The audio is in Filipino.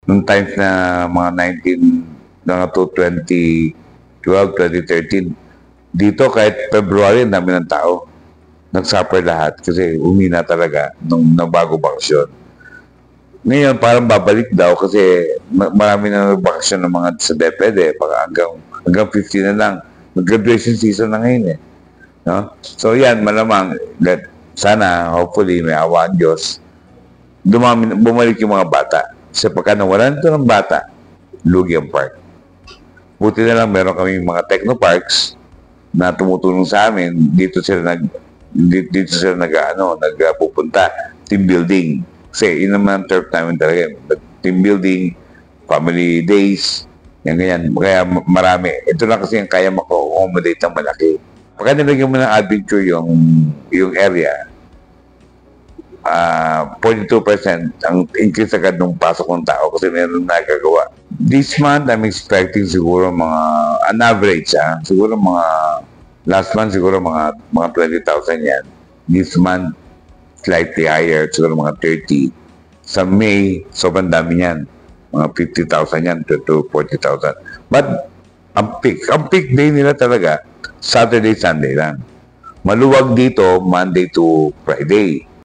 Nung times na mga 2012, 2013, dito kahit February, ang dami ng tao. Nagsuffer lahat kasi umina talaga nung nabago bakasyon. Ngayon, parang babalik daw kasi marami na nagbakasyon ng mga sa DepEd hanggang 15 na lang. Mag-graduation season na ngayon eh. No? So yan, malamang that sana, hopefully, may awa ang Diyos, bumalik yung mga bata. Kasi pagka nawalan ito ng bata, lugi ang park. Buti na lang meron kaming mga technoparks na tumutulong sa amin. Dito sila nagpupunta. Team building. Kasi yun naman ang turf namin talaga. Team building, family days, yan ganyan. Kaya marami. Ito lang kasi yung kaya mako-accommodate ng malaki. Pagka nilagyan mo ng adventure yung area, 42% ang increase agad nung pasok ng tao kasi meron nagagawa. This month, I'm expecting siguro an average, siguro last month siguro mga 20,000 yan. This month, slightly higher, siguro mga 30. Sa May, sobrang dami yan. Mga 50,000 yan to 40,000. But, ang peak day nila talaga, Saturday, Sunday lang. Maluwag dito, Monday to Friday.